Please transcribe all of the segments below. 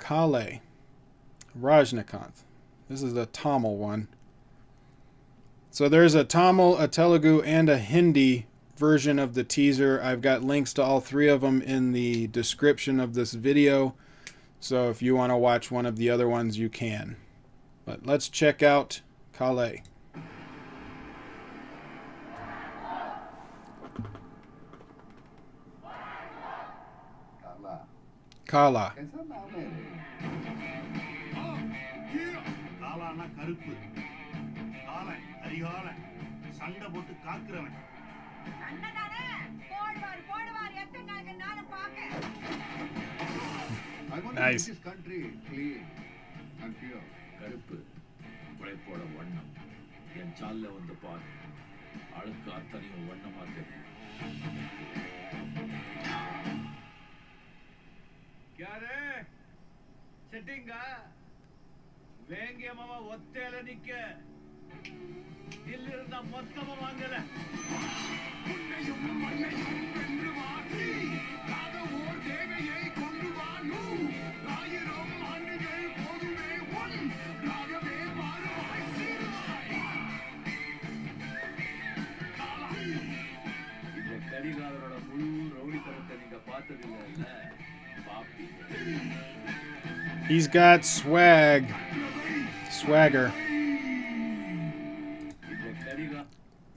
Kaala. Rajinikanth. This is the Tamil one. So there's a Tamil, a Telugu, and a Hindi version of the teaser. I've got links to all three of them in the description of this video. So if you want to watch one of the other ones, you can. But let's check out Kaala. Kaala. Nice. This country clean and pure. கருப்பு உழைப்போட வண்ணம் என் சால்ல வந்து பாரு அழுக்கு அத்தனையும் வண்ணமா தெரியும் யாரே செட்டிங்கா வேங்கிய மாமா ஒத்தையில நிக்க இல்லிருந்த மொத்தமா வாங்கல உன்னையும் மண்ணையும் வென்று மாற்றி காத ஓர் தேவையை கொண்டு வானு ஆயிரம் ஆண்டுகள் போதுமே ஒன் ராகவே மாறுவாய் சீருவாய் இந்த கரிகாலரோட முழு ரவுடித்தனத்தை நீங்க பார்த்ததில்ல பாப்பி. He's got swagger.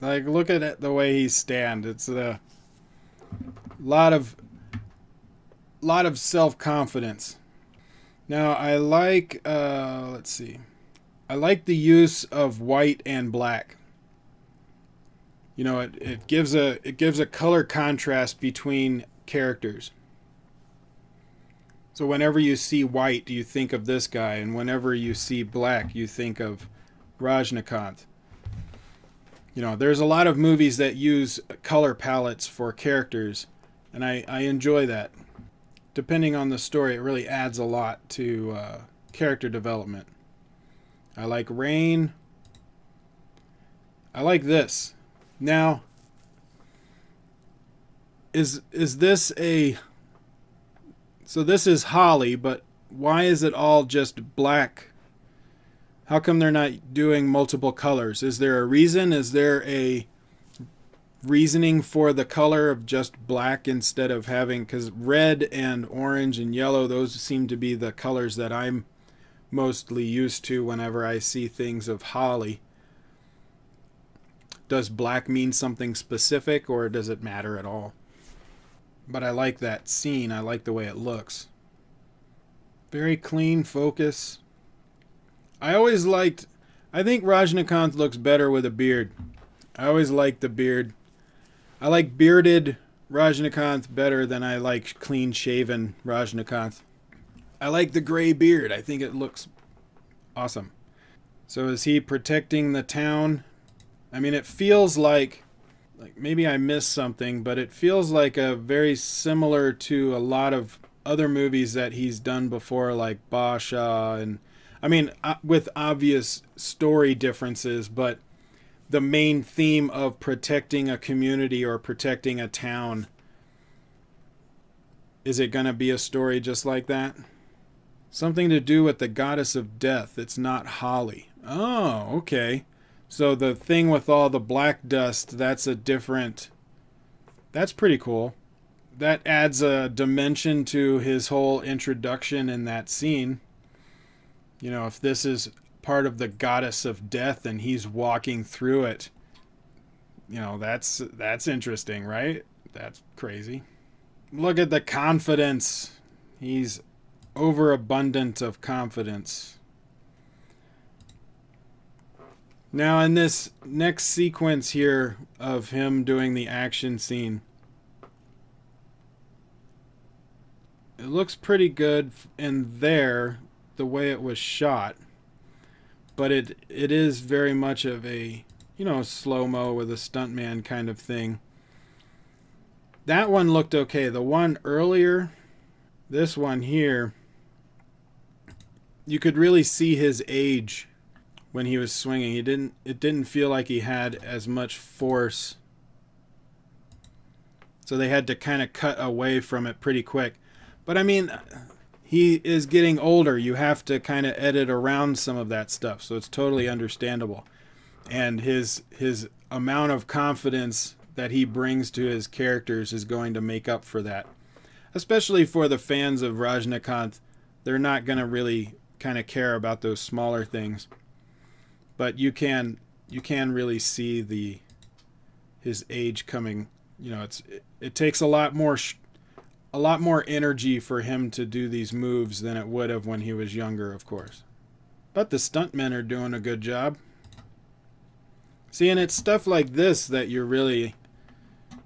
Like, look at it, the way he stands. It's a lot of self-confidence. Now, I like, let's see. I like the use of white and black. You know, it gives a color contrast between characters. So whenever you see white, you think of this guy, and whenever you see black, you think of Rajinikanth. You know, there's a lot of movies that use color palettes for characters, and I enjoy that. Depending on the story, it really adds a lot to character development. I like rain. I like this. Now, is this a... So this is holly, but why is it all just black? How come they're not doing multiple colors? Is there a reason? Is there a reasoning for the color of just black instead of having... Because red and orange and yellow, those seem to be the colors that I'm mostly used to whenever I see things of holly. Does black mean something specific, or does it matter at all? But I like that scene. I like the way it looks. Very clean focus. I always liked... I think Rajinikanth looks better with a beard. I always liked the beard. I like bearded Rajinikanth better than I like clean-shaven Rajinikanth. I like the gray beard. I think it looks awesome. So is he protecting the town? I mean, it feels like maybe I missed something, but it feels like a very similar to a lot of other movies that he's done before, like Basha, and I mean, with obvious story differences, but the main theme of protecting a community or protecting a town, is it going to be a story just like that? Something to do with the goddess of death. It's not Holly. Oh, okay. So the thing with all the black dust, that's a different... That's pretty cool. That adds a dimension to his whole introduction in that scene. You know, if this is part of the goddess of death and he's walking through it, you know, that's interesting, right? That's crazy. Look at the confidence. He's overabundant of confidence. Now in this next sequence here of him doing the action scene, it looks pretty good in there, the way it was shot. But it is very much of a, you know, slow-mo with a stuntman kind of thing. That one looked okay. The one earlier, this one here, you could really see his age when he was swinging. It didn't feel like he had as much force. So they had to kind of cut away from it pretty quick. But I mean, he is getting older. You have to kind of edit around some of that stuff, so it's totally understandable. And his amount of confidence that he brings to his characters is going to make up for that. Especially for the fans of Rajinikanth, they're not going to really kind of care about those smaller things. But you can really see his age coming. You know, it takes a lot more energy for him to do these moves than it would have when he was younger, of course. But the stuntmen are doing a good job. See, and it's stuff like this that you're really,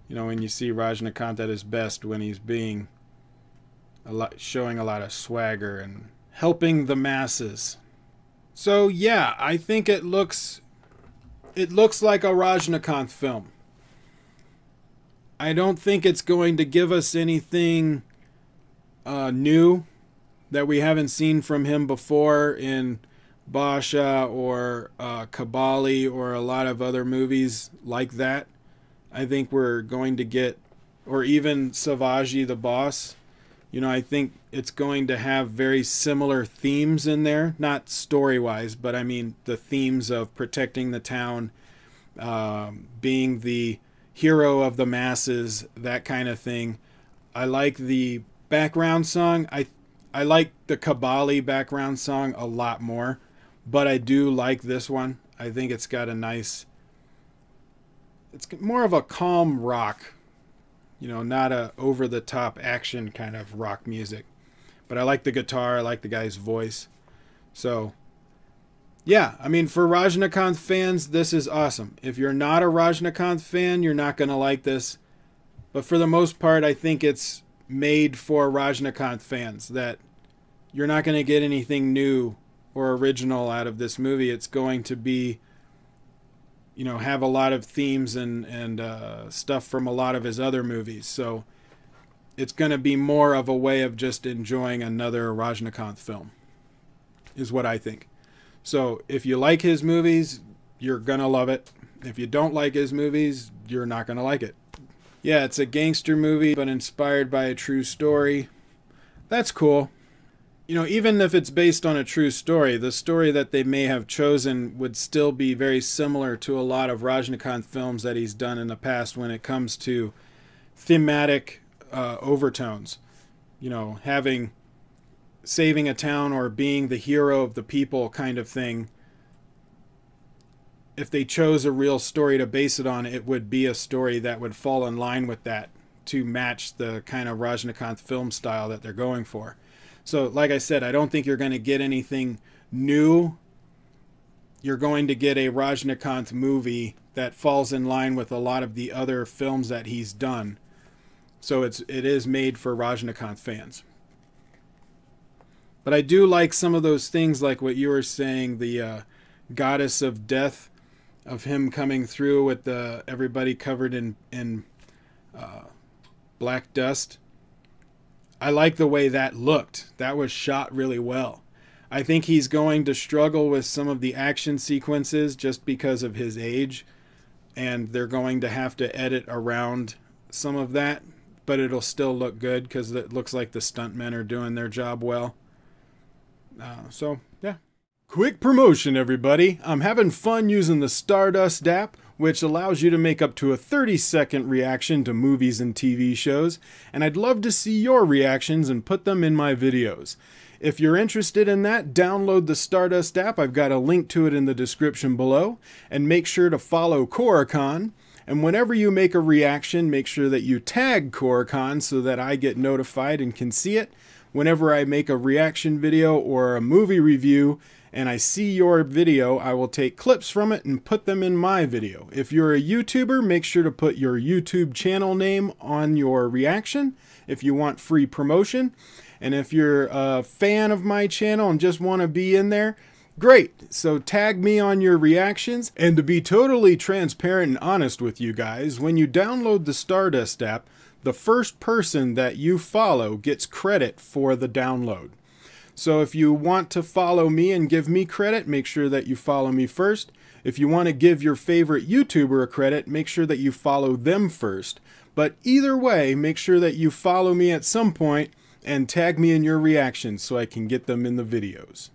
you know, when you see Rajinikanth at his best, when he's being showing a lot of swagger and helping the masses. So yeah, I think it looks like a Rajinikanth film. I don't think it's going to give us anything new that we haven't seen from him before in Basha or Kabali or a lot of other movies like that. I think we're going to get, or even Savaji the Boss. You know, I think it's going to have very similar themes in there, not story-wise, but I mean the themes of protecting the town, being the hero of the masses, that kind of thing. I like the background song. I like the Kabali background song a lot more, but I do like this one. I think it's got a nice, it's more of a calm rock, you know, not a over-the-top action kind of rock music. But I like the guitar. I like the guy's voice. So, yeah, I mean, for Rajinikanth fans, this is awesome. If you're not a Rajinikanth fan, you're not going to like this. But for the most part, I think it's made for Rajinikanth fans, that you're not going to get anything new or original out of this movie. It's going to be, you know, have a lot of themes and stuff from a lot of his other movies. So it's going to be more of a way of just enjoying another Rajinikanth film, is what I think. So if you like his movies, you're going to love it. If you don't like his movies, you're not going to like it. Yeah, it's a gangster movie, but inspired by a true story. That's cool. You know, even if it's based on a true story, the story that they may have chosen would still be very similar to a lot of Rajinikanth films that he's done in the past when it comes to thematic overtones. You know, saving a town or being the hero of the people kind of thing. If they chose a real story to base it on, it would be a story that would fall in line with that to match the kind of Rajinikanth film style that they're going for. So, like I said, I don't think you're going to get anything new. You're going to get a Rajinikanth movie that falls in line with a lot of the other films that he's done. So it is made for Rajinikanth fans. But I do like some of those things, like what you were saying, the goddess of death, of him coming through with everybody covered in black dust. I like the way that looked. That was shot really well. I think he's going to struggle with some of the action sequences just because of his age, and they're going to have to edit around some of that, but it'll still look good because it looks like the stuntmen are doing their job well. So, yeah. Quick promotion, everybody. I'm having fun using the Stardust app, which allows you to make up to a 30-second reaction to movies and TV shows, and I'd love to see your reactions and put them in my videos. If you're interested in that, download the Stardust app. I've got a link to it in the description below, and make sure to follow Koricon. And whenever you make a reaction, make sure that you tag Koricon so that I get notified and can see it. Whenever I make a reaction video or a movie review, and I see your video, I will take clips from it and put them in my video. If you're a YouTuber, make sure to put your YouTube channel name on your reaction if you want free promotion. And if you're a fan of my channel and just want to be in there, great. So tag me on your reactions. And to be totally transparent and honest with you guys, when you download the Stardust app, the first person that you follow gets credit for the download. So if you want to follow me and give me credit, make sure that you follow me first. If you want to give your favorite YouTuber a credit, make sure that you follow them first. But either way, make sure that you follow me at some point and tag me in your reactions so I can get them in the videos.